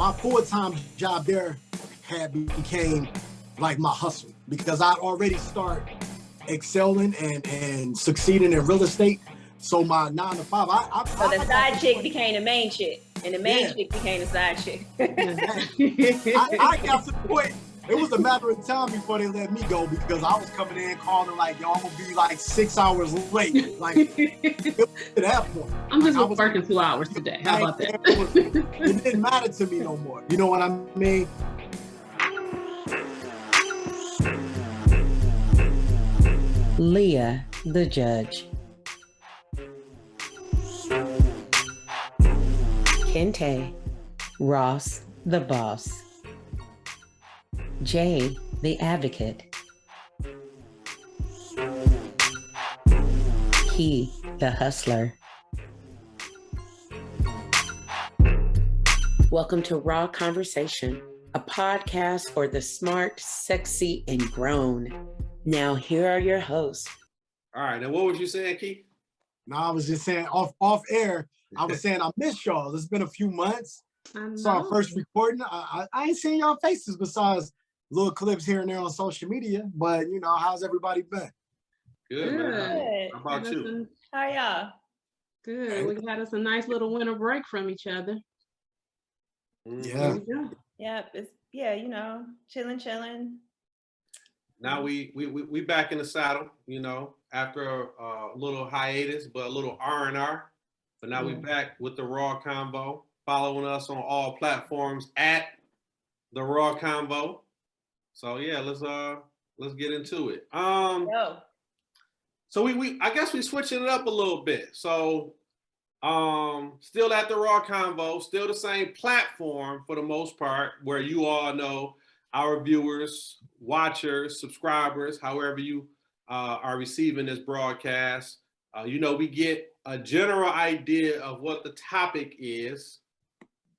my full-time job there became like my hustle because I'd already start excelling and succeeding in real estate. So my 9 to 5, so the side chick became the main chick, and the main chick became the side chick. I got to the point. It was a matter of time before they let me go because I was coming in calling like, yo, I'm gonna be like 6 hours late. Like it was to that point. I'm just working 2 hours today. How about that? It didn't matter to me no more. You know what I mean? Leah, the judge. Kente, Ross, the boss. Jay, the advocate. He, the hustler. Welcome to Raw Conversation, a podcast for the smart, sexy, and grown. Now, here are your hosts. All right, now what was you saying, Keith? No, I was just saying off air, I was saying I miss y'all. It's been a few months. So our first recording, I ain't seen y'all faces besides little clips here and there on social media, but you know, how's everybody been? Good, man. How about you? How y'all? Good. We had us a nice little winter break from each other. Yeah. Yeah, you know, chilling. Now we back in the saddle, you know, after a little hiatus, but a little R&R. But now we back with the RAW Convo. Following us on all platforms at the RAW Convo. So yeah, let's get into it. So we I guess we switching it up a little bit. So still at the RAW Convo, still the same platform for the most part, where you all know our viewers, watchers, subscribers, however you are receiving this broadcast. You know, we get a general idea of what the topic is.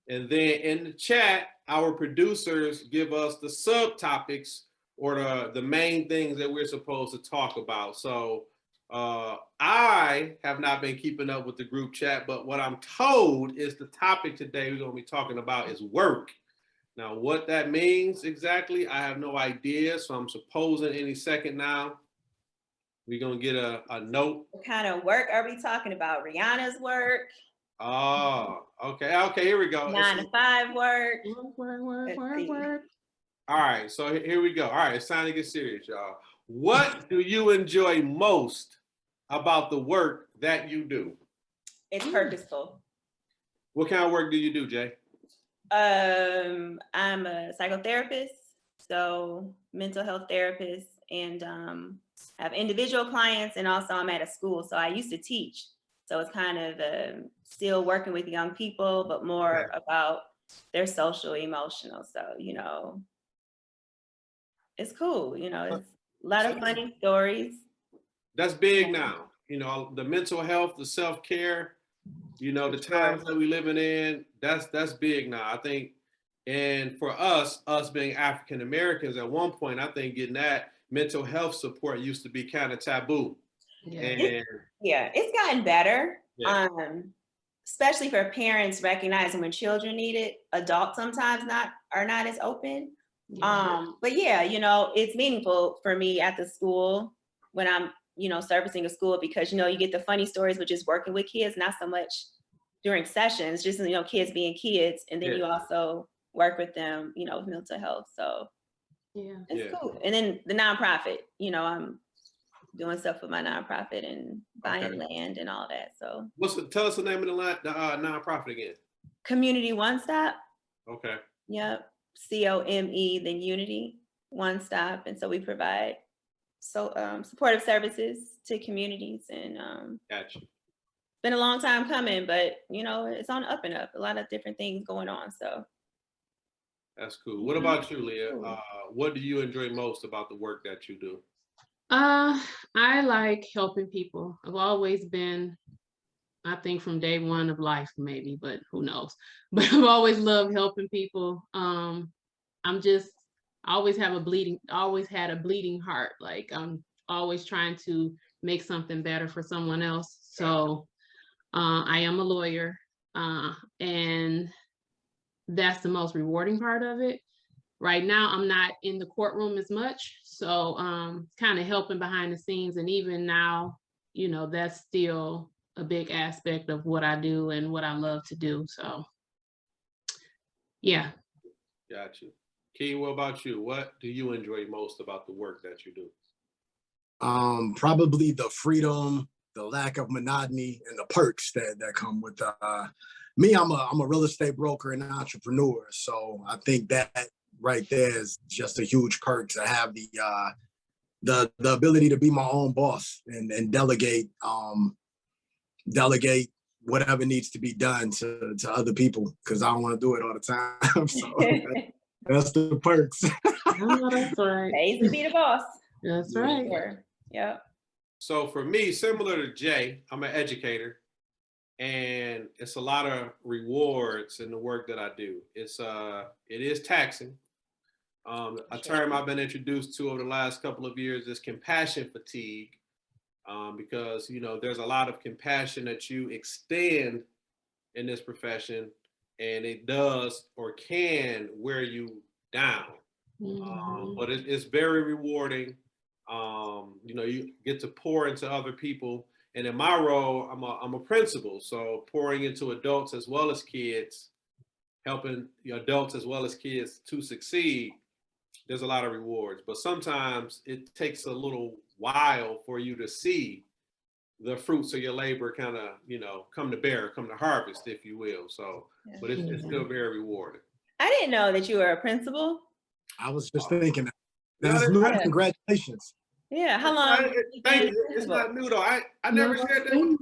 And then in the chat, our producers give us the subtopics or the main things that we're supposed to talk about. So I have not been keeping up with the group chat, but what I'm told is the topic today we're going to be talking about is work. Now, what that means exactly, I have no idea. So I'm supposing any second now, we're going to get a note. What kind of work are we talking about? Rihanna's work? Oh, okay, here we go. 9 to 5 work. Work. All right, so here we go. All right, it's time to get serious, y'all. What do you enjoy most about the work that you do? It's purposeful. What kind of work do you do, Jay? I'm a psychotherapist, so mental health therapist, and have individual clients, and also I'm at a school, so I used to teach. So it's kind of still working with young people, but more about their social, emotional. So, you know, it's cool. You know, it's a lot of funny stories. That's big now. You know, the mental health, the self-care, you know, the times that we're living in, that's big now. I think, and for us being African Americans at one point, I think getting that mental health support used to be kind of taboo. Yeah. It's gotten better. Yeah. Especially for parents recognizing when children need it. Adults sometimes are not as open. But yeah, you know, it's meaningful for me at the school when I'm, you know, servicing a school, because, you know, you get the funny stories, which is working with kids, not so much during sessions, just, you know, kids being kids. And then you also work with them, you know, with mental health. So it's cool. And then the nonprofit, you know, I'm doing stuff with my nonprofit and buying land and all that. So tell us the name of the nonprofit again. Community One Stop. Okay. Yep. COME, then Unity One Stop. And so we provide supportive services to communities, and Gotcha. It's been a long time coming, but you know, it's on up and up. A lot of different things going on. So that's cool. What about you, Leah? What do you enjoy most about the work that you do? I like helping people. I've always been, I think from day one of life, maybe, but who knows? But I've always loved helping people. I always had a bleeding heart. Like I'm always trying to make something better for someone else. So I am a lawyer, and that's the most rewarding part of it. Right now, I'm not in the courtroom as much, so kind of helping behind the scenes. And even now, you know, that's still a big aspect of what I do and what I love to do. So, yeah. Got you. Key, what about you? What do you enjoy most about the work that you do? Probably the freedom, the lack of monotony, and the perks that come with me. I'm a real estate broker and entrepreneur, so I think that right there is just a huge perk to have the ability to be my own boss and delegate whatever needs to be done to other people, because I don't want to do it all the time. So that's the perks. Oh, that's right. Pays to be the boss. That's right. Sure. Yep. So for me, similar to Jay, I'm an educator, and it's a lot of rewards in the work that I do. It is taxing. A term I've been introduced to over the last couple of years is compassion fatigue, because, you know, there's a lot of compassion that you extend in this profession, and it does or can wear you down. But it's very rewarding. You know, you get to pour into other people. And in my role, I'm a principal, so pouring into adults as well as kids, helping the adults as well as kids to succeed. There's a lot of rewards, but sometimes it takes a little while for you to see the fruits of your labor kind of, you know, come to harvest, if you will. So, but it's still very rewarding. I didn't know that you were a principal. I was just thinking that's new. Congratulations. Yeah, how long? Thank you. It's not new though. I never shared that with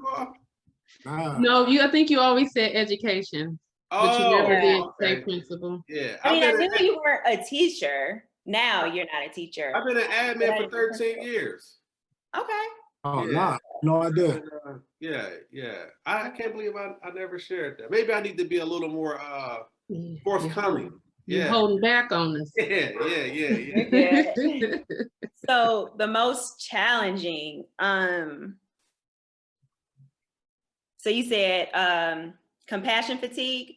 you. No, I think you always said education, but you never did say principal. Yeah, I mean, I knew you weren't a teacher. Now you're not a teacher. I've been an admin for 13 years. Okay. Oh, yeah. No idea. Yeah. I can't believe I never shared that. Maybe I need to be a little more forthcoming. You're holding back on us. Yeah. So the most challenging, so you said compassion fatigue.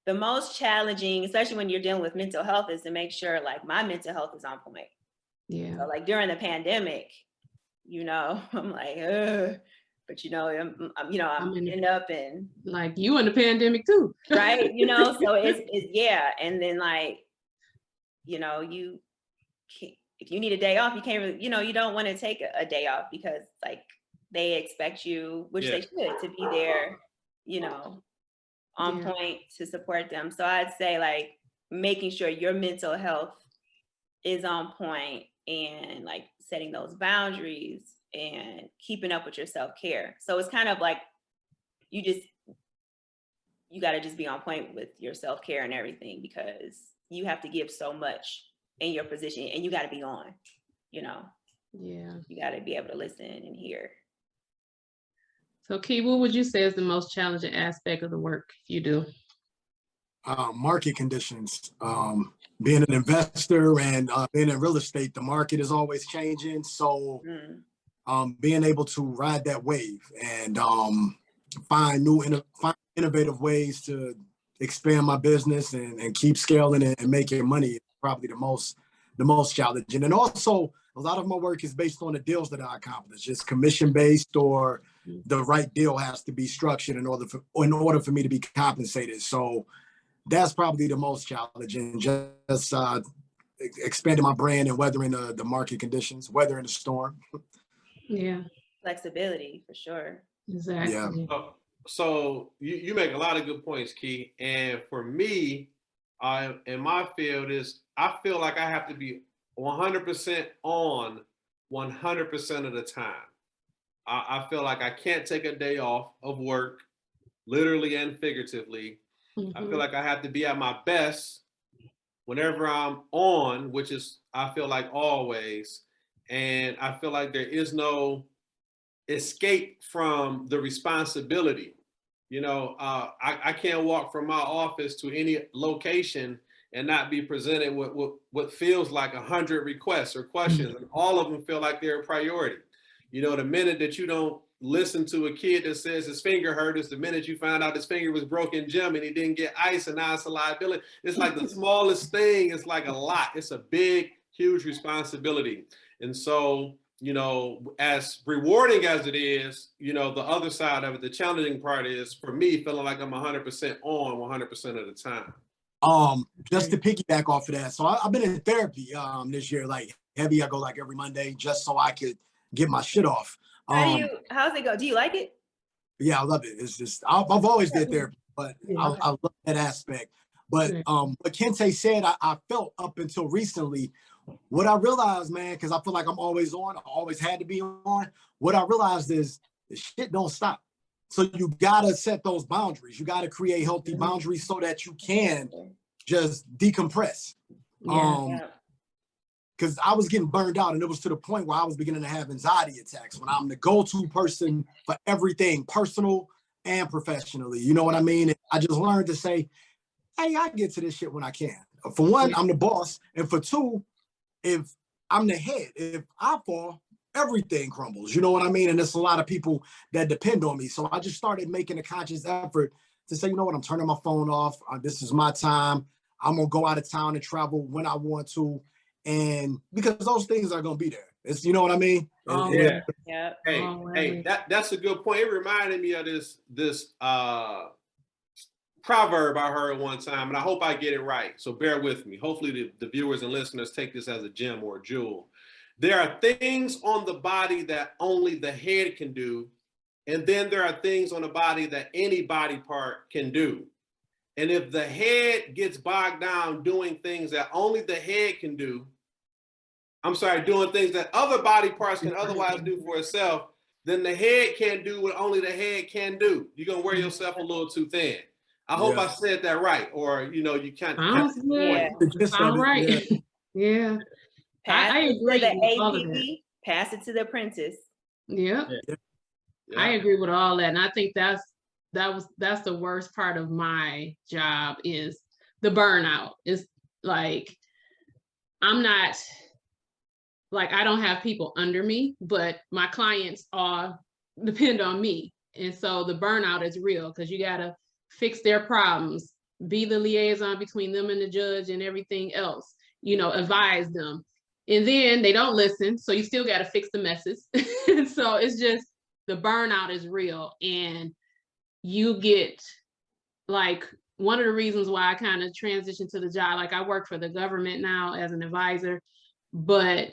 The most challenging, especially when you're dealing with mental health, is to make sure like my mental health is on point. Yeah. So like during the pandemic, you know, I'm like, but you know, I'm ending up in like you in the pandemic too, right? You know, so it's yeah, and then like, you know, you can't, if you need a day off, you can't really, you know, you don't want to take a day off because like they expect you, which they should, to be there, you know, on point to support them. So I'd say like making sure your mental health is on point and like setting those boundaries and keeping up with your self-care. So it's kind of like you got to just be on point with your self-care and everything, because you have to give so much in your position and you got to be on, you know. Yeah. You got to be able to listen and hear. So Key, what would you say is the most challenging aspect of the work you do? Market conditions. Being an investor and being in real estate, the market is always changing. So being able to ride that wave and find innovative ways to expand my business and keep scaling and making money is probably the most challenging. And also a lot of my work is based on the deals that I accomplish. It's commission based, or the right deal has to be structured in order for me to be compensated. So that's probably the most challenging, just expanding my brand and weathering the market conditions, weathering the storm. Yeah. Flexibility for sure. Exactly. Yeah. So you make a lot of good points, Key. And for me, in my field I feel like I have to be 100% on 100% of the time. I feel like I can't take a day off of work, literally and figuratively. I feel like I have to be at my best whenever I'm on, which is, I feel like always. And I feel like there is no escape from the responsibility. You know, I can't walk from my office to any location and not be presented with what feels like 100 requests or questions, and all of them feel like they're a priority. You know, the minute that you don't listen to a kid that says his finger hurt is the minute you found out his finger was broken gym and he didn't get ice and now it's a liability. It's like the smallest thing. It's like a lot. It's a big, huge responsibility. And so, you know, as rewarding as it is, you know, the other side of it, the challenging part is for me feeling like I'm 100% on 100% of the time. Just to piggyback off of that. So I've been in therapy this year, like heavy. I go like every Monday just so I could get my shit off. How's it go? Do you like it? Yeah, I love it. It's just, I've always did therapy, but I love that aspect. But what Kente said, I felt up until recently, what I realized, man, because I feel like I'm always on, I always had to be on. What I realized is the shit don't stop. So you gotta set those boundaries. You gotta create healthy boundaries so that you can just decompress. Because I was getting burned out, and it was to the point where I was beginning to have anxiety attacks when I'm the go-to person for everything, personal and professionally. You know what I mean? And I just learned to say, hey, I get to this shit when I can. For one, I'm the boss. And for two, if I'm the head, if I fall, everything crumbles. You know what I mean? And there's a lot of people that depend on me. So I just started making a conscious effort to say, you know what, I'm turning my phone off. This is my time. I'm going to go out of town and travel when I want to. And because those things are going to be there. It's, you know what I mean? Yeah. Hey, that's a good point. It reminded me of this proverb I heard one time, and I hope I get it right. So bear with me. Hopefully the viewers and listeners take this as a gem or a jewel. There are things on the body that only the head can do. And then there are things on the body that any body part can do. And if the head gets bogged down doing things that only the head can do, doing things that other body parts can otherwise do for itself, then the head can't do what only the head can do. You're going to wear yourself a little too thin. I hope I said that right. Or, you know, you can't. Sound right. Yeah. I agree. The APP, pass it to the apprentice. Yeah. I agree with all that. And I think that's the worst part of my job is the burnout. It's like, I'm not, like, I don't have people under me, but my clients all depend on me. And so the burnout is real because you got to fix their problems, be the liaison between them and the judge and everything else, you know, advise them. And then they don't listen. So you still got to fix the messes. So it's just, the burnout is real. And you get, like, one of the reasons why I kind of transitioned to the job, like I work for the government now as an advisor, but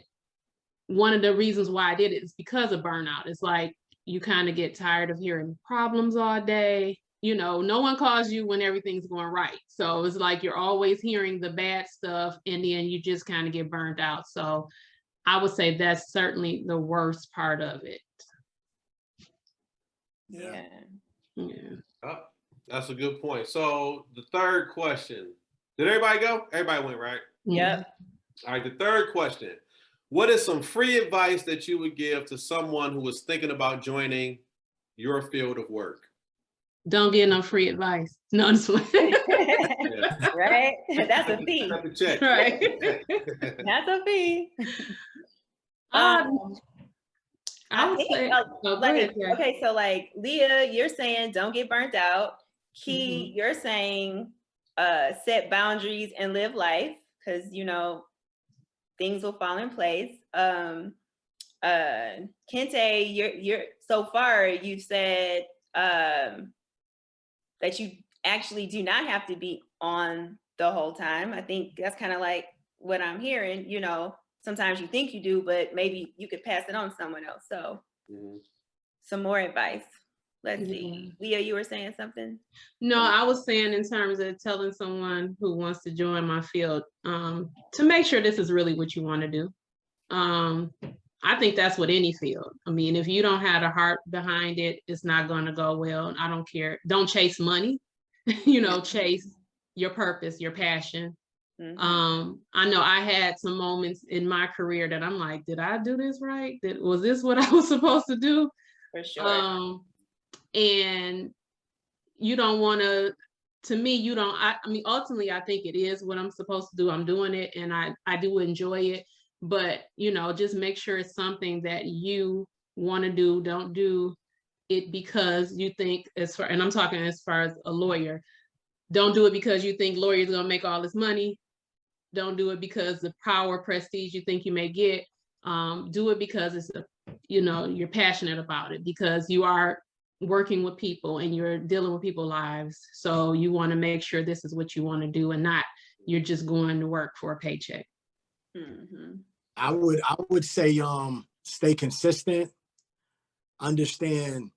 one of the reasons why I did it is because of burnout. It's like, you kind of get tired of hearing problems all day. You know, no one calls you when everything's going right. So it's like, you're always hearing the bad stuff and then you just kind of get burned out. So I would say that's certainly the worst part of it. Yeah. Oh, that's a good point. So the third question, did everybody go? Everybody went, right? Yep. All right, the third question. What is some free advice that you would give to someone who is thinking about joining your field of work? Don't get no free advice. No, I'm just right? That's a fee. Right. That's a fee. I would say, okay, so like Leah, you're saying don't get burnt out. Key, you're saying set boundaries and live life because, you know, things will fall in place. Kente, you're so far you've said that you actually do not have to be on the whole time. I think that's kind of like what I'm hearing, you know, sometimes you think you do, but maybe you could pass it on to someone else. So some more advice. Let's see. Leah, you were saying something? No, I was saying in terms of telling someone who wants to join my field to make sure this is really what you want to do. I think that's with any field. I mean, if you don't have a heart behind it, it's not going to go well. I don't care. Don't chase money, you know, chase your purpose, your passion. I know I had some moments in my career that I'm like, did I do this right? Was this what I was supposed to do? For sure. And you don't want to me, you don't, I mean, ultimately, I think it is what I'm supposed to do. I'm doing it and I do enjoy it. But, you know, just make sure it's something that you want to do. Don't do it because you think and I'm talking as far as a lawyer, don't do it because you think lawyers are gonna make all this money. Don't do it because the power, prestige you think you may get. Do it because it's you're passionate about it, because you are working with people and you're dealing with people's lives. So you want to make sure this is what you want to do and not you're just going to work for a paycheck. Mm-hmm. I would say stay consistent, understand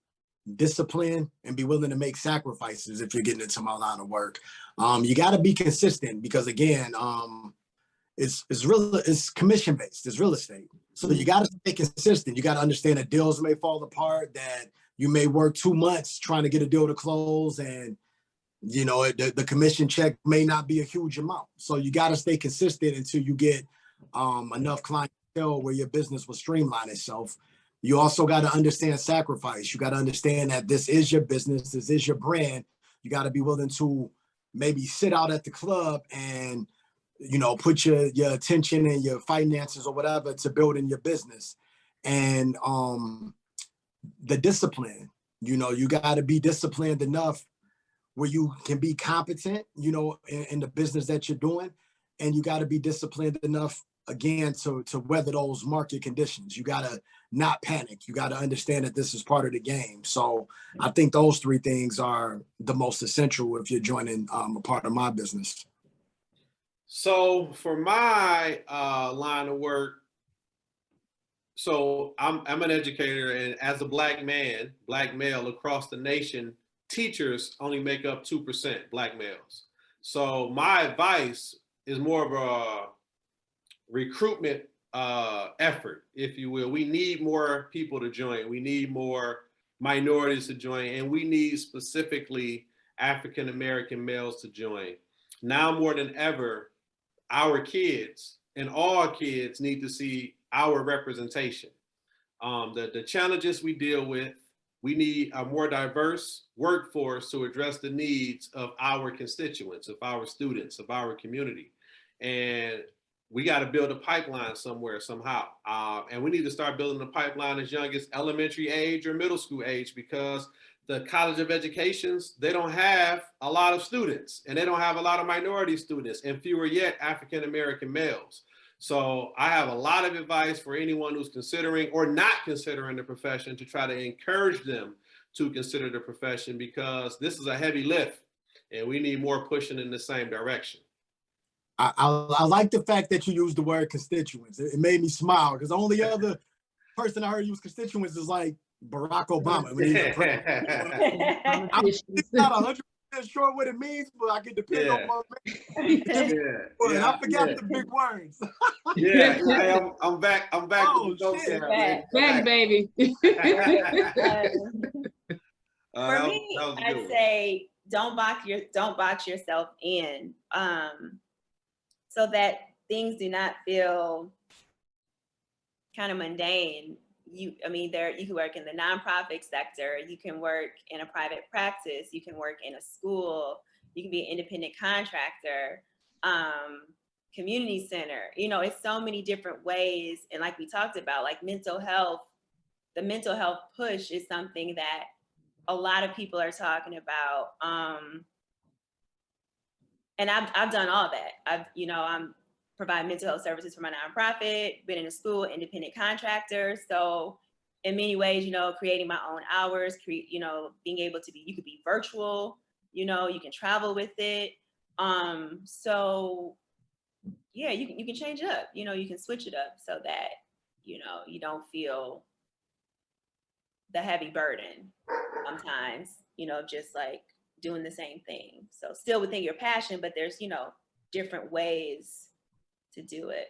discipline, and be willing to make sacrifices if you're getting into my line of work. You got to be consistent because again, it's commission based, it's real estate. So you got to stay consistent. You got to understand that deals may fall apart, that you may work 2 months trying to get a deal to close, and the commission check may not be a huge amount. So you got to stay consistent until you get enough clientele where your business will streamline itself. You also got to understand sacrifice. You got to understand that this is your business, this is your brand. You got to be willing to maybe sit out at the club and put your attention and your finances or whatever to building your business. And the discipline, you got to be disciplined enough where you can be competent, in the business that you're doing. And you got to be disciplined enough, again, to weather those market conditions. You got to not panic. You got to understand that this is part of the game. So I think those 3 things are the most essential if you're joining a part of my business. So for my line of work, so I'm an educator, and as a black male across the nation, teachers only make up 2% black males. So my advice is more of a recruitment effort, if you will. We need more people to join. We need more minorities to join, and we need specifically African-American males to join. Now more than ever, our kids and all kids need to see our representation. The challenges we deal with, we need a more diverse workforce to address the needs of our constituents, of our students, of our community. And we got to build a pipeline somewhere, somehow. And we need to start building the pipeline as young as elementary age or middle school age, because the College of Educations, they don't have a lot of students, and they don't have a lot of minority students, and fewer yet African-American males. So I have a lot of advice for anyone who's considering or not considering the profession, to try to encourage them to consider the profession, because this is a heavy lift and we need more pushing in the same direction. I like the fact that you used the word constituents. It made me smile, because the only other person I heard use constituents is like Barack Obama when he was president. I'm not 100% sure what it means, but I can depend on my I forgot the big words. I'm back. Oh, shit. Back, baby. For me, I'd say don't box yourself in, so that things do not feel kind of mundane. You can work in the nonprofit sector, you can work in a private practice, you can work in a school, you can be an independent contractor, community center. It's so many different ways. And like we talked about, like mental health, the mental health push is something that a lot of people are talking about. And I've done all that. I'm provide mental health services for my nonprofit, been in a school, independent contractor. So in many ways, creating my own hours, being able to you could be virtual, you can travel with it. So yeah, you can change it up, you can switch it up so that, you don't feel the heavy burden sometimes, just like doing the same thing. So still within your passion, but there's, different ways to do it.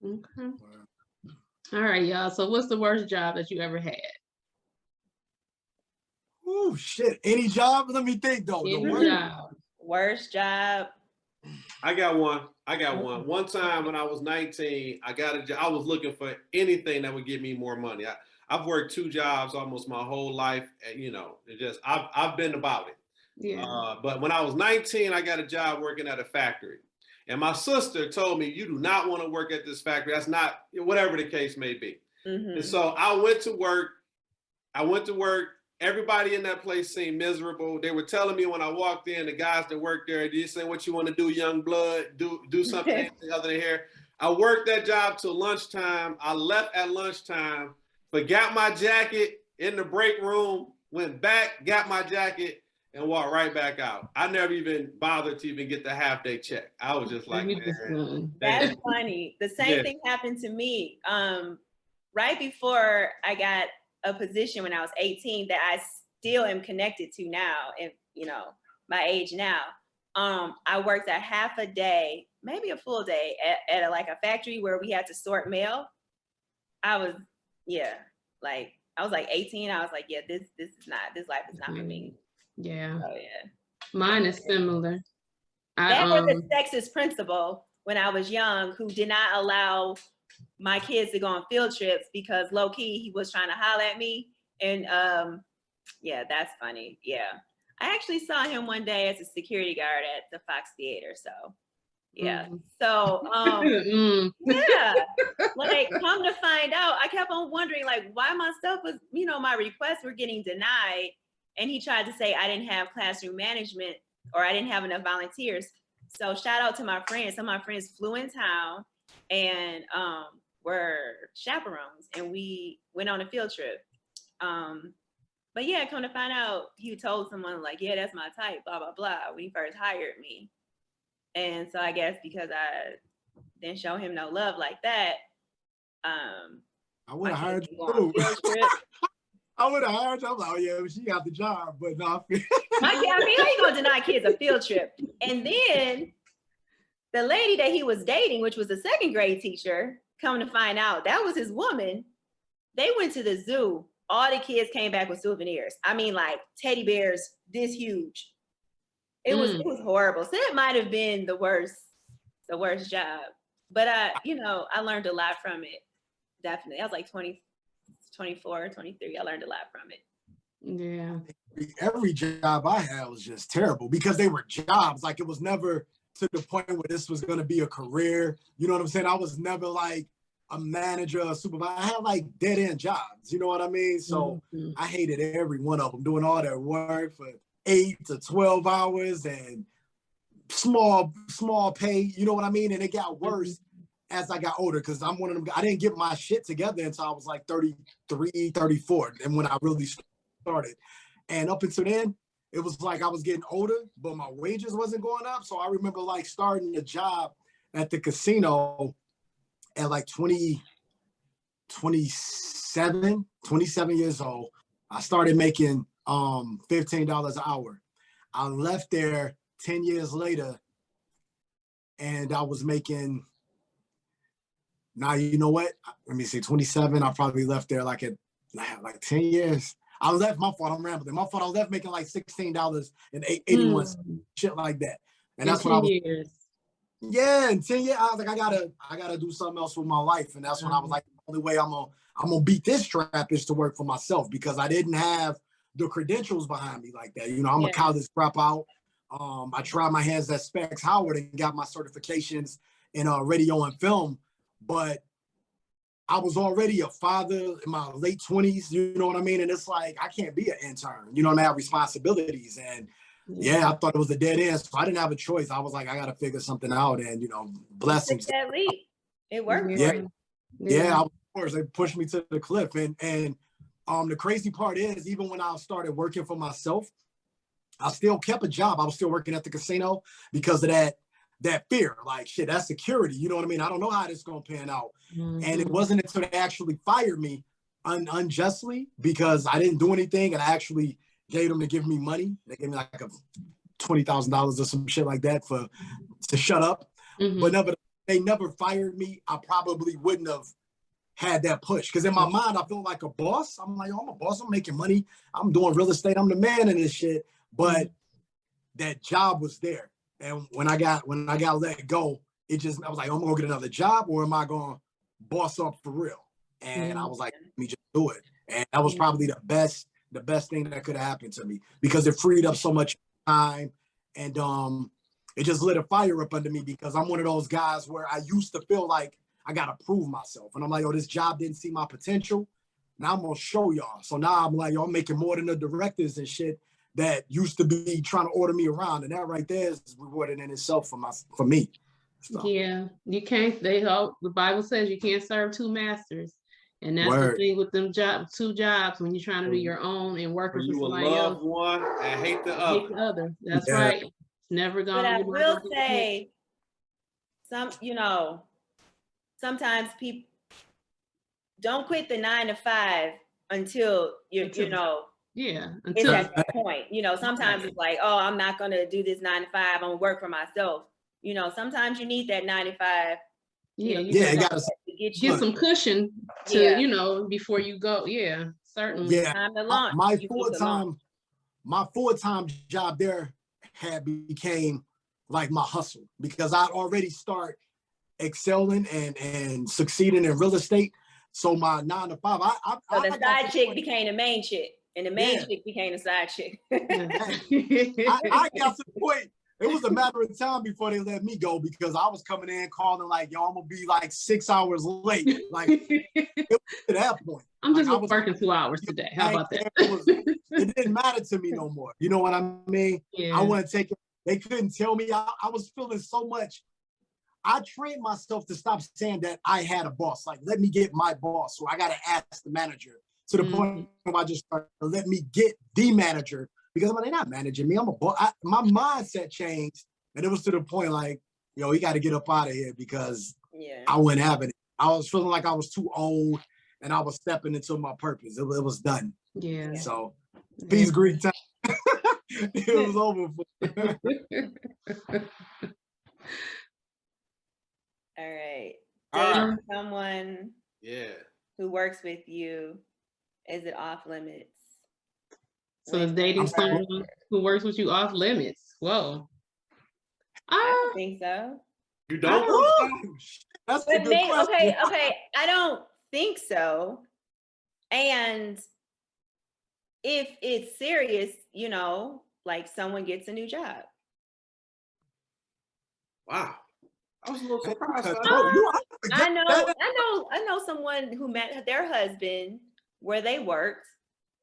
Okay. All right, y'all. So what's the worst job that you ever had? Oh shit. Any job? Let me think though. Worst job. I got one. One time when I was 19, I got a job. I was looking for anything that would give me more money. I've worked 2 jobs almost my whole life, and I've been about it. Yeah. But when I was 19, I got a job working at a factory. And my sister told me, you do not want to work at this factory. That's not, whatever the case may be. Mm-hmm. And so I went to work everybody in that place seemed miserable. They were telling me when I walked in, the guys that worked there, "Do you say what you want to do, young blood? Do something other than here." I worked that job till lunchtime. I left at lunchtime, forgot my jacket in the break room, went back, got my jacket, and walked right back out. I never even bothered to even get the half-day check. I was just like, man. That's funny. The same thing happened to me. Right before I got a position when I was 18 that I still am connected to now, and my age now. I worked a half a day, maybe a full day at a factory where we had to sort mail. I was like 18. I was like, yeah, this life is not for me. Yeah. Oh yeah. Mine is similar. That was a sexist principal when I was young who did not allow my kids to go on field trips because low key he was trying to holler at me. And yeah, that's funny. Yeah. I actually saw him one day as a security guard at the Fox Theater. So yeah. So yeah, like come to find out, I kept on wondering like why my stuff was, my requests were getting denied. And he tried to say I didn't have classroom management or I didn't have enough volunteers. So shout out to my friends. Some of my friends flew in town and were chaperones and we went on a field trip. But yeah, come to find out, he told someone like, yeah, that's my type, blah, blah, blah, when he first hired me. And so I guess because I didn't show him no love like that, I would have hired you. I would have hired you. I'm like, oh yeah, she got the job, but no. I mean, how you gonna deny kids a field trip? And then the lady that he was dating, which was a second grade teacher, come to find out that was his woman. They went to the zoo. All the kids came back with souvenirs. I mean, like teddy bears this huge. It was horrible. So it might have been the worst job. But I learned a lot from it. Definitely. I was like 24, 23. I learned a lot from it. Yeah. Every job I had was just terrible because they were jobs. Like it was never to the point where this was going to be a career. You know what I'm saying? I was never like a manager, a supervisor. I had like dead end jobs. You know what I mean? So I hated every one of them, doing all that work for 8 to 12 hours and small pay. You know what I mean? And it got worse as I got older because I'm one of them. I didn't get my shit together until I was like 33, 34. And when I really started. And up until then, it was like I was getting older, but my wages wasn't going up. So I remember like starting a job at the casino at like 27 years old. I started making $15 an hour. I left there 10 years later and I was making, now you know what? Let me see, 27. I probably left there like 10 years. I left, my fault, I'm rambling. My fault, I left making like $16.81, shit like that. And that's what I was. Years. Yeah, in 10 years, I was like, I gotta do something else with my life. And that's when I was like, the only way I'm gonna beat this trap is to work for myself because I didn't have the credentials behind me like that. I'm a college dropout. I tried my hands at Specs Howard and got my certifications in radio and film, but I was already a father in my late 20s, you know what I mean? And it's like, I can't be an intern, you know what I mean? I have responsibilities and I thought it was a dead end. So I didn't have a choice. I was like, I got to figure something out and, blessings. That leap. It worked. Yeah, of course, they pushed me to the cliff. And the crazy part is even when I started working for myself, I still kept a job. I was still working at the casino because of that fear, like shit, that's security. You know what I mean? I don't know how this is going to pan out. And it wasn't until they actually fired me unjustly because I didn't do anything and I actually gave them to give me money. They gave me like $20,000 or some shit like that to shut up. But they never fired me. I probably wouldn't have had that push because in my mind, I feel like a boss. I'm like, I'm a boss. I'm making money. I'm doing real estate. I'm the man in this shit. But that job was there. And when I got let go, I was like, I'm gonna get another job or am I gonna boss up for real? And I was like, let me just do it. And that was probably the best thing that could have happened to me because it freed up so much time and it just lit a fire up under me because I'm one of those guys where I used to feel like I gotta prove myself. And I'm like, oh, this job didn't see my potential. Now I'm gonna show y'all. So now I'm like, y'all making more than the directors and shit that used to be trying to order me around. And that right there is rewarding in itself for me. So. Yeah, you can't, the Bible says you can't serve two masters. And that's the thing with them two jobs when you're trying to do your own and working for somebody else. You will love one and hate the other. That's right. It's never gonna. But I will say, sometimes people don't quit the 9 to 5 until until it's at that point. Sometimes it's like, oh, I'm not gonna do this 9 to 5. I'm gonna work for myself. Sometimes you need that 9 to 5. You gotta get some cushion to before you go. Yeah, certainly. Yeah, time to launch. My full-time job there became like my hustle because I'd already start excelling and succeeding in real estate. So my 9 to 5, so the side chick became the main chick, and the main chick became the side chick. I got to the point. It was a matter of time before they let me go because I was coming in calling like, yo, I'm gonna be like 6 hours late. Like it was to that point. I'm just working 2 hours today. How about that? It didn't matter to me no more. You know what I mean? Yeah. I want to take it. They couldn't tell me. I was feeling so much. I trained myself to stop saying that I had a boss. Like, let me get my boss. So I got to ask the manager to the point where I just started to let me get the manager. Because they're not managing me. I'm a boss. My mindset changed, and it was to the point like, yo, you got to get up out of here because I wasn't having it. I was feeling like I was too old, and I was stepping into my purpose. It was done. Yeah. So, peace, Greek time. It was over. All right. Dating someone who works with you, is it off limits? So is dating someone who works with you off limits? Whoa. I don't think so. You don't? That's a good question. Okay. I don't think so. And if it's serious, like someone gets a new job. Wow. I was a little surprised. I know someone who met their husband where they worked.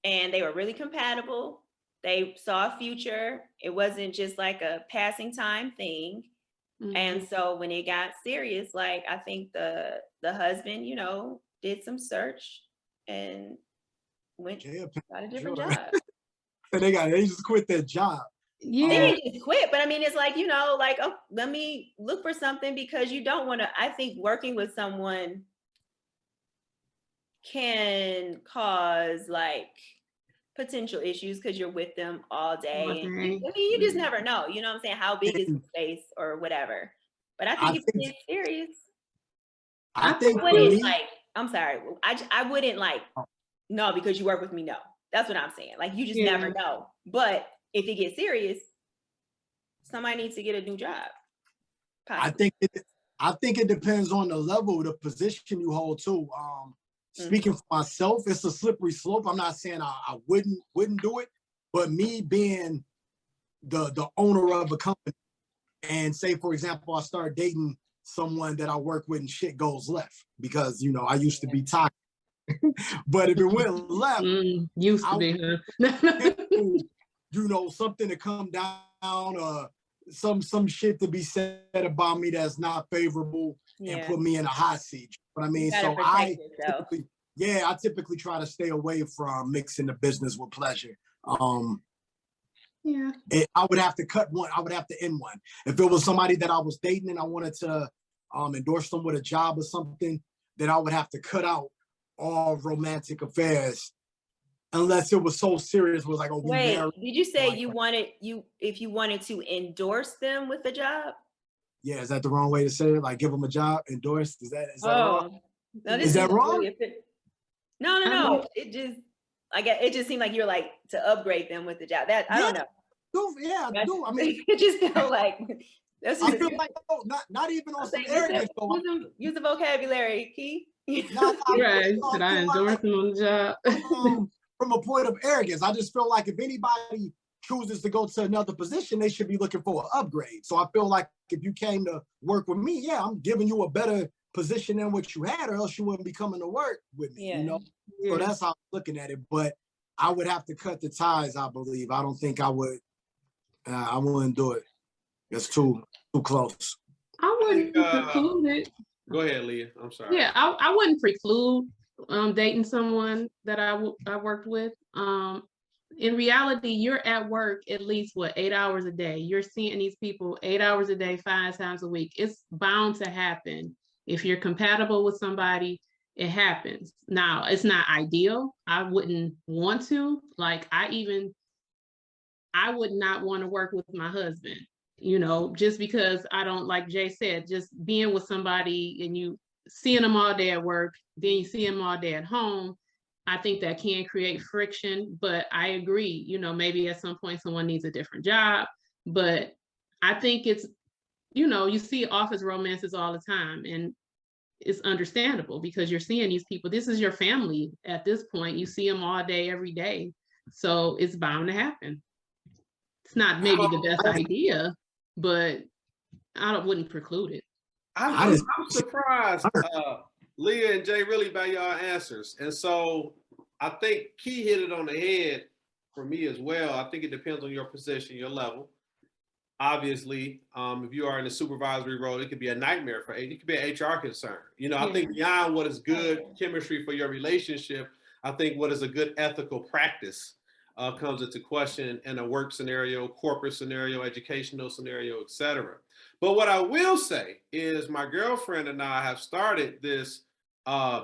And they were really compatible. They saw a future. It wasn't just like a passing time thing. Mm-hmm. And so when it got serious, like I think the husband, did some search and got a different job. And they just quit their job. Yeah. They didn't just quit, but I mean, it's like, oh, let me look for something because you don't want to, I think working with someone can cause like potential issues because you're with them all day. I mean, you just never know. You know what I'm saying? How big is the space or whatever. But I think if it's serious, I wouldn't like, no, because you work with me. No, that's what I'm saying. Like you just never know. But if it gets serious, somebody needs to get a new job. Possibly. I think it depends on the level, the position you hold too. Speaking for myself, it's a slippery slope. I'm not saying I wouldn't do it, but me being the owner of a company and say, for example, I start dating someone that I work with and shit goes left because, I used to be toxic. But if it went left, used to be, something to come down, some shit to be said about me that's not favorable and put me in a hot seat. But I mean, so I typically try to stay away from mixing the business with pleasure. I would have to cut one. I would have to end one. If it was somebody that I was dating and I wanted to endorse them with a job or something, then I would have to cut out all romantic affairs. Unless it was so serious, was like, oh, wait, did you say if you wanted to endorse them with a job? Yeah, is that the wrong way to say it? Like give them a job, endorse? Is that wrong? No, is that wrong? Really no. It just seemed like you're like to upgrade them with the job. That I don't know. I do. I mean, it just felt like I feel like not even on some arrogance. Use the vocabulary, Key. Right? Did I endorse them on the job? From a point of arrogance, I just feel like if anybody chooses to go to another position, they should be looking for an upgrade. So I feel like if you came to work with me, I'm giving you a better position in what you had, or else you wouldn't be coming to work with me, you know? So that's how I'm looking at it. But I would have to cut the ties, I believe. I don't think I would. I wouldn't do it. It's too close. I wouldn't preclude it. Go ahead, Leah. I'm sorry. Yeah, I wouldn't preclude dating someone that I worked with. In reality, you're at work at least 8 hours a day. You're seeing these people 8 hours a day, 5 times a week. It's bound to happen. If you're compatible with somebody, it happens. Now, it's not ideal. I wouldn't want to. Like, I would not want to work with my husband, you know, just because I don't, like Jay said, just being with somebody and you seeing them all day at work, then you see them all day at home. I think that can create friction, but I agree, you know, maybe at some point someone needs a different job, but I think it's, you know, you see office romances all the time, and it's understandable because you're seeing these people. This is your family at this point. You see them all day, every day. So it's bound to happen. It's not maybe the best idea, but I wouldn't preclude it. I'm surprised, Leah and Jay, really by y'all answers. And so I think Key hit it on the head for me as well. I think it depends on your position, your level. Obviously, if you are in a supervisory role, it could be a nightmare it could be an HR concern. You know, I think beyond what is good chemistry for your relationship, I think what is a good ethical practice comes into question in a work scenario, corporate scenario, educational scenario, etc. But what I will say is my girlfriend and I have started this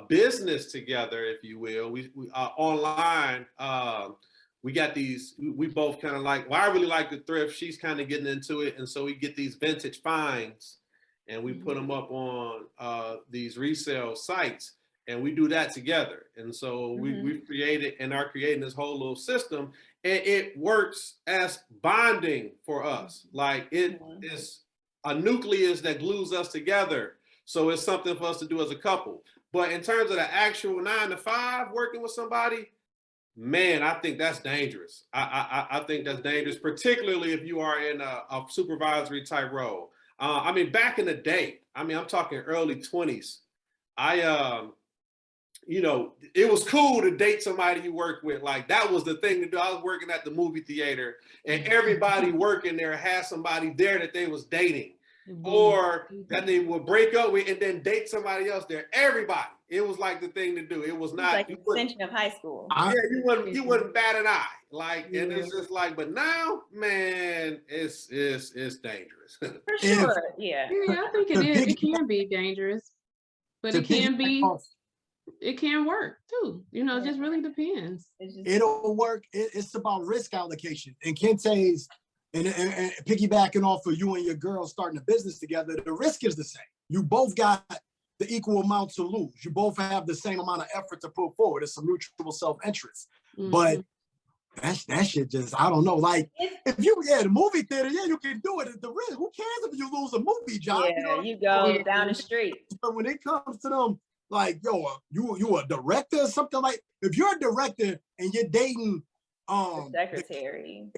business together, if you will. We online. We got these, we both kind of like, well, I really like the thrift. She's kind of getting into it. And so we get these vintage finds and we put them up on these resale sites, and we do that together. And so we've created and are creating this whole little system, and it works as bonding for us. Like it is a nucleus that glues us together. So it's something for us to do as a couple. But in terms of the actual 9 to 5 working with somebody, man, I think that's dangerous. I think that's dangerous, particularly if you are in a supervisory type role. I mean, back in the day, I mean, I'm talking early 20s. You know, it was cool to date somebody you work with. Like that was the thing to do. I was working at the movie theater, and everybody working there had somebody there that they was dating, or that they would break up with and then date somebody else there. Everybody. It was like the thing to do. It was not like an extension of high school. Yeah, you wouldn't bat an eye. Like, and it's just like, but now, man, it's dangerous. For sure. Yeah, I think it is. It can be dangerous, but it can be. It can work too. You know, it just really depends. It'll work. It's about risk allocation. And Kente's, and piggybacking off of you and your girl starting a business together, the risk is the same. You both got the equal amount to lose. You both have the same amount of effort to put forward. It's a mutual self-interest. But that shit just, I don't know. Like, if you, the movie theater, you can do it. The risk, who cares if you lose a movie job? Yeah, you go down the street. But when it comes to them, like, yo, you a director or something, like, if you're a director and you're dating the secretary,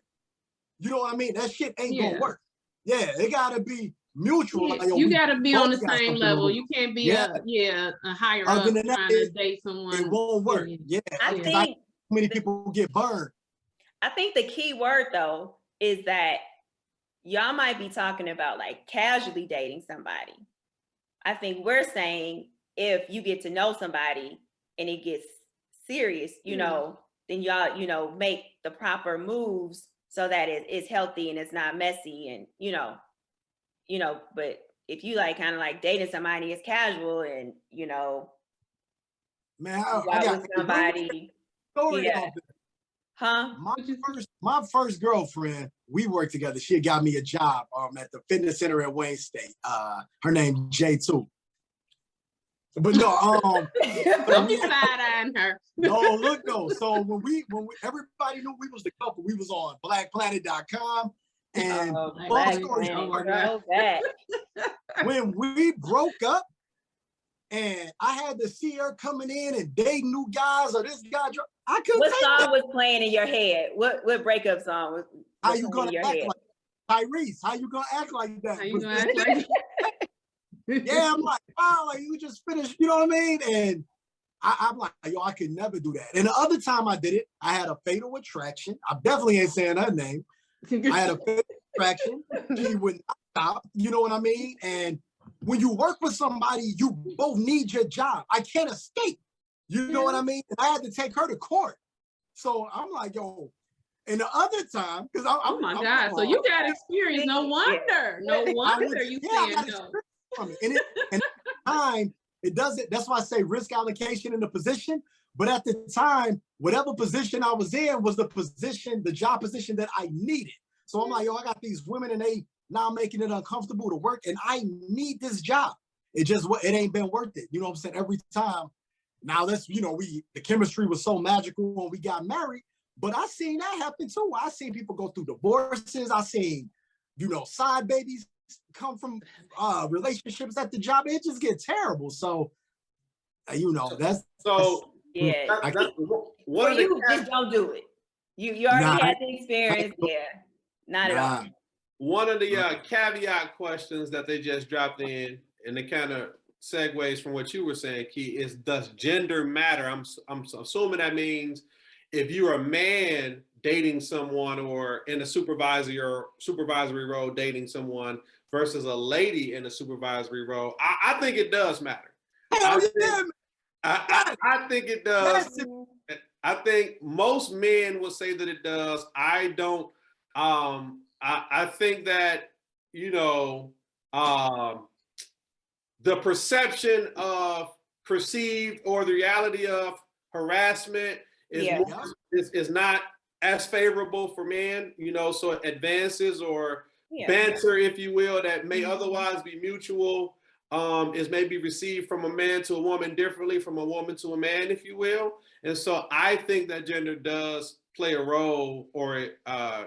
you know what I mean? That shit ain't gonna work. Yeah, it gotta be mutual. Yeah, like, yo, you gotta be on the same level. You can't be a higher up trying to date someone. It won't work. Yeah, I think many people get burned. I think the key word though is that y'all might be talking about like casually dating somebody. I think we're saying if you get to know somebody and it gets serious, you know, then y'all, you know, make the proper moves so that it's healthy and it's not messy, and you know, but if you like kind of like dating somebody, it's casual, and you know, man, I got somebody. My first girlfriend, we worked together. She got me a job at the fitness center at Wayne State. Her name J2. But no, don't be side-eyeing her. No, look though. So when we everybody knew we was the couple, we was on blackplanet.com. And when we broke up and I had to see her coming in and dating new guys, or this guy, I couldn't. What song was playing in your head? What breakup song was how you gonna act like Tyrese? How you gonna act like that? How you gonna act like Yeah, I'm like, wow, like you just finished, you know what I mean? And I'm like, yo, I could never do that. And the other time I did it, I had a fatal attraction. I definitely ain't saying her name. I had a fatal attraction. She would not stop, you know what I mean? And when you work with somebody, you both need your job. I can't escape, you know what I mean? And I had to take her to court. So I'm like, yo, and the other time, because oh my God, so you got experience. No wonder. No wonder you saying no. From it. And at the time, it doesn't, that's why I say risk allocation in the position. But at the time, whatever position I was in was the position, the job position that I needed. So I'm like, yo, I got these women and they now making it uncomfortable to work and I need this job. It ain't been worth it. You know what I'm saying? Every time. Now that's, you know, the chemistry was so magical when we got married, but I seen that happen too. I seen people go through divorces. I seen, you know, side babies come from relationships at the job. It just get terrible. So, you know, that's yeah. That's one of the just don't do it. You already had the experience. Yeah, not at all. One of the caveat questions that they just dropped in, and it kind of segues from what you were saying, Key, is does gender matter? I'm assuming that means if you're a man dating someone or in a supervisory role dating someone versus a lady in a supervisory role. I think it does matter. I think it does. I think most men will say that it does. I don't. I think that, you know, the perception of perceived or the reality of harassment is not as favorable for men, you know, so advances or banter, if you will, that may otherwise be mutual, is maybe received from a man to a woman differently from a woman to a man, if you will. And so I think that gender does play a role or it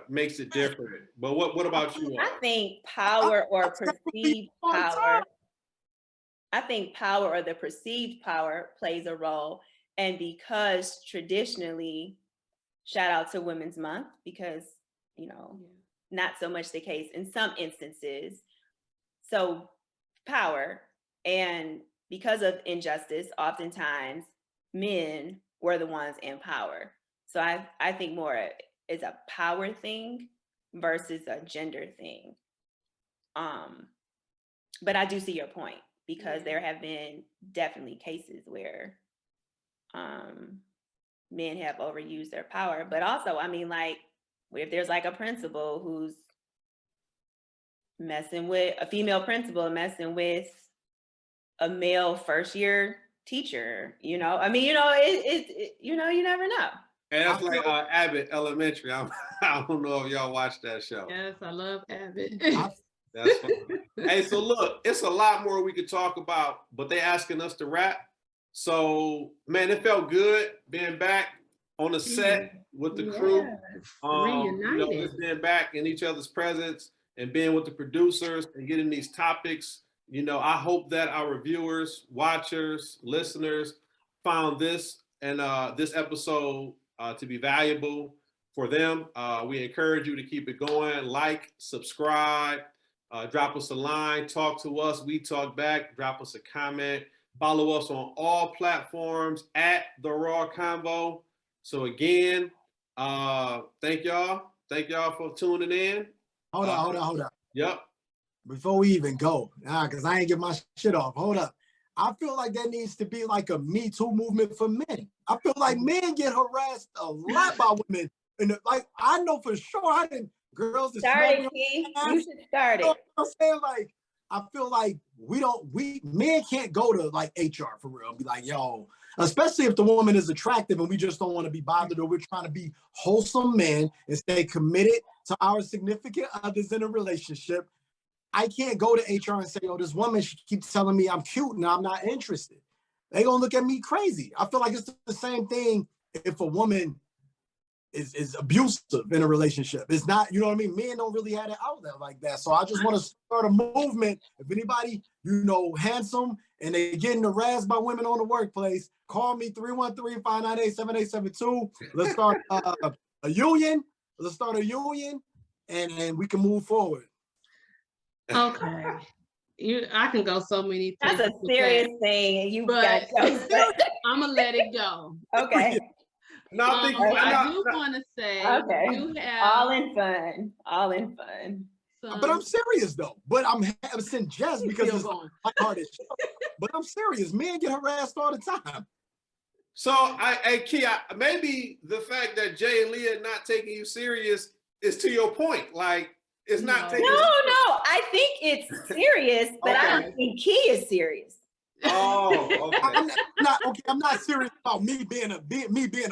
makes it different. But what about you all? I think power or perceived power. I think power or the perceived power plays a role. And because traditionally, shout out to Women's Month, because, you know, not so much the case in some instances. So power, and because of injustice, oftentimes men were the ones in power. So I think more it's a power thing versus a gender thing. But I do see your point, because there have been definitely cases where men have overused their power. But also, I mean, like, if there's like a principal who's messing with a female principal, messing with a male first year teacher, you know, I mean, you know, it you know, you never know. And that's like Abbott Elementary. I don't know if y'all watched that show. Yes, I love Abbott. That's fun. Hey, so look, it's a lot more we could talk about, but they asking us to wrap. So, man, it felt good being back on the set with the crew. You know, just being back in each other's presence and being with the producers and getting these topics. You know, I hope that our viewers, watchers, listeners found this and this episode to be valuable for them. We encourage you to keep it going. Like, subscribe, drop us a line, talk to us. We talk back, drop us a comment. Follow us on all platforms at the RAW Convo. So again, thank y'all. Thank y'all for tuning in. Hold on. Yep. Before we even go, because I ain't get my shit off. Hold up. I feel like there needs to be like a Me Too movement for men. I feel like men get harassed a lot by women. And like, I know for sure girls that start it, you should start it. You know what I'm saying? Like, I feel like men can't go to like HR for real and be like, yo, especially if the woman is attractive and we just don't want to be bothered, or we're trying to be wholesome men and stay committed to our significant others in a relationship. I can't go to HR and say, oh, this woman, she keeps telling me I'm cute and I'm not interested. They gonna look at me crazy. I feel like it's the same thing if a woman is abusive in a relationship. It's not, you know what I mean? Men don't really have it out there like that. So I just want to start a movement. If anybody, you know, handsome and they getting harassed by women on the workplace, call me 313-598-7872. Let's start a union. Let's start a union and we can move forward. Okay. I can go so many. That's a serious thing, and you got jokes. I'm gonna let it go. Okay. No, I do want to say, you have all in fun. But I'm serious though. But I'm saying just because it's my hardest. But I'm serious. Men get harassed all the time. So, Key, maybe the fact that Jay and Leah not taking you serious is to your point. Like, it's not taking. No. I think it's serious, but I don't think Key is serious. Oh, okay. I'm not serious about me being a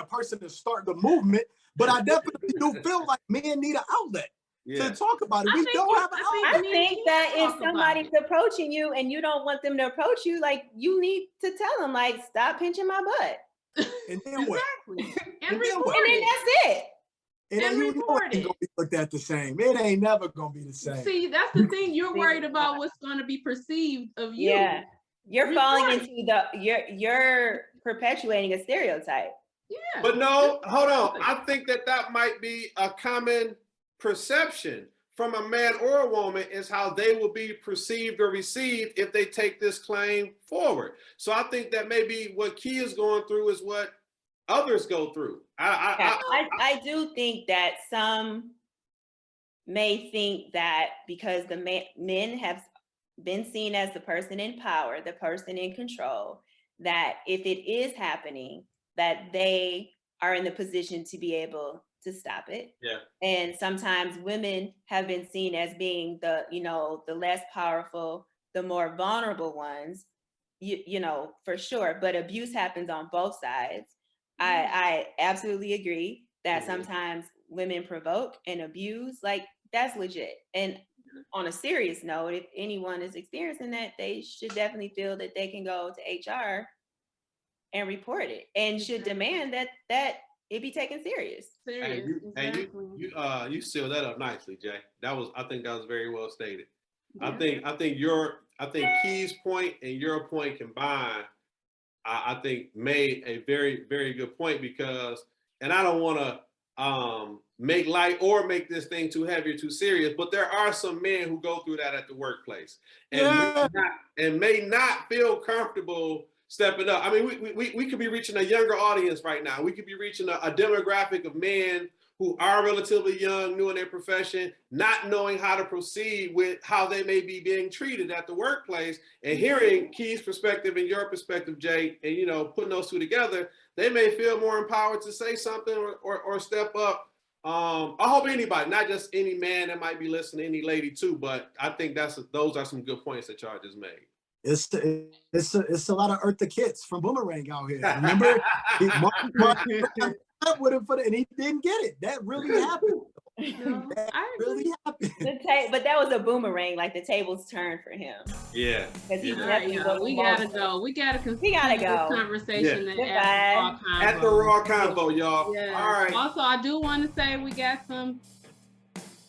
person to start the movement, but I definitely do feel like men need an outlet to talk about it. We don't have an outlet. I think that if somebody's approaching you and you don't want them to approach you, like, you need to tell them, like, stop pinching my butt. And then what? And then that's it. And then you know it ain't gonna be looked at the same. It ain't never gonna be the same. See, that's the thing. You're worried about what's gonna be perceived of you. Yeah. You're falling into you're perpetuating a stereotype. Yeah. But no, hold on. I think that might be a common perception from a man or a woman is how they will be perceived or received if they take this claim forward. So I think that maybe what Key is going through is what others go through. I do think that some may think that because the men have been seen as the person in power, the person in control, that if it is happening, that they are in the position to be able to stop it. Yeah. And sometimes women have been seen as being the less powerful, the more vulnerable ones, you know, for sure. But abuse happens on both sides. I absolutely agree that sometimes women provoke and abuse, like, that's legit. And on a serious note, if anyone is experiencing that, they should definitely feel that they can go to HR and report it, and should demand that it be taken serious. You sealed that up nicely, Jay. I think that was very well stated. Yeah. I think Key's point and your point combined, I think made a very, very good point, because, and I don't want to make light or make this thing too heavy or too serious, but there are some men who go through that at the workplace and may not feel comfortable stepping up. I mean, we could be reaching a younger audience right now. We could be reaching a demographic of men who are relatively young, new in their profession, not knowing how to proceed with how they may be being treated at the workplace, and hearing Key's perspective and your perspective, Jay, and, you know, putting those two together, they may feel more empowered to say something or step up. I hope anybody, not just any man that might be listening, any lady too, but I think those are some good points that y'all just made. It's a lot of Eartha Kitt's from Boomerang out here. Remember, Mark with him and he didn't get it. That really happened. Really happened. But that was a boomerang. Like, the tables turned for him. Yeah. Because he we gotta go. We gotta continue this conversation at the Raw Convo, y'all. Yeah. All right. Also, I do want to say we got some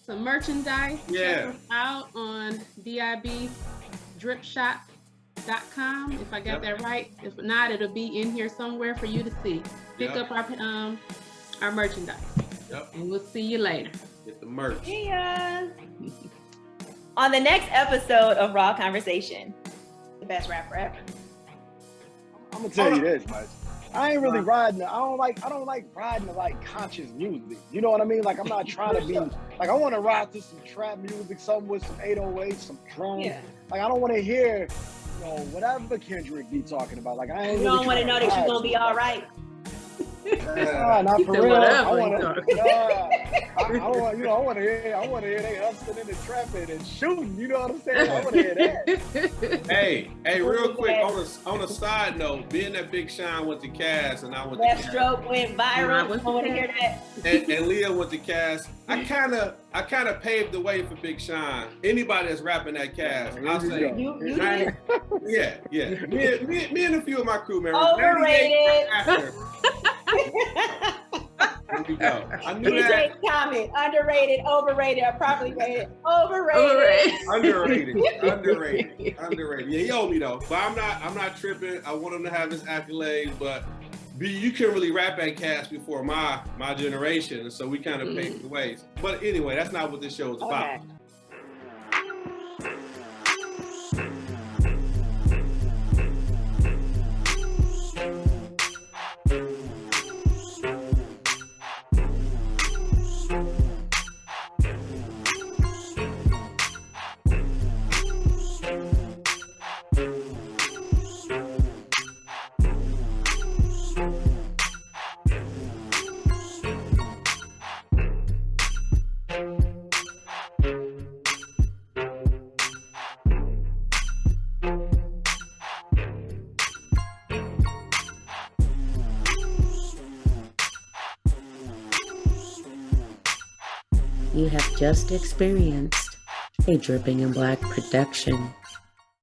merchandise. Yeah. Check us out on dibdripshop.com. If I got that right. If not, it'll be in here somewhere for you to see. Pick up our merchandise. Yep. And we'll see you later. Get the merch. Yeah. On the next episode of Raw Conversation, the best rapper ever. I'm gonna tell you this, man. I ain't really riding. I don't like riding to like conscious music. You know what I mean? Like, I'm not trying to be like, I want to ride to some trap music, something with some 808s, some drums. Yeah. Like, I don't want to hear, you know, whatever Kendrick be talking about. Like, I ain't. You don't want to know that you're gonna be all right. Not for real. I want to hear they hustling in the traffic and shooting. You know what I'm saying? I want to hear that. Hey, real quick, on a side note, being that Big Sean went to Cass and I went to Left Stroke went viral. I want to hear that. And Leah went to Cass. I kind of paved the way for Big Sean. Anybody that's rapping at Cass, I'll say, you did. Yeah. Me and a few of my crew members. Overrated. There we go. I knew DJ that. comment: underrated, overrated, or properly rated. Overrated. Underrated. Yeah, he owed me though, but I'm not tripping. I want him to have his accolades, but you couldn't really rap at Cass before my generation, so we kind of paved the ways. But anyway, that's not what this show is about. Okay. You have just experienced a Dripping in Black production.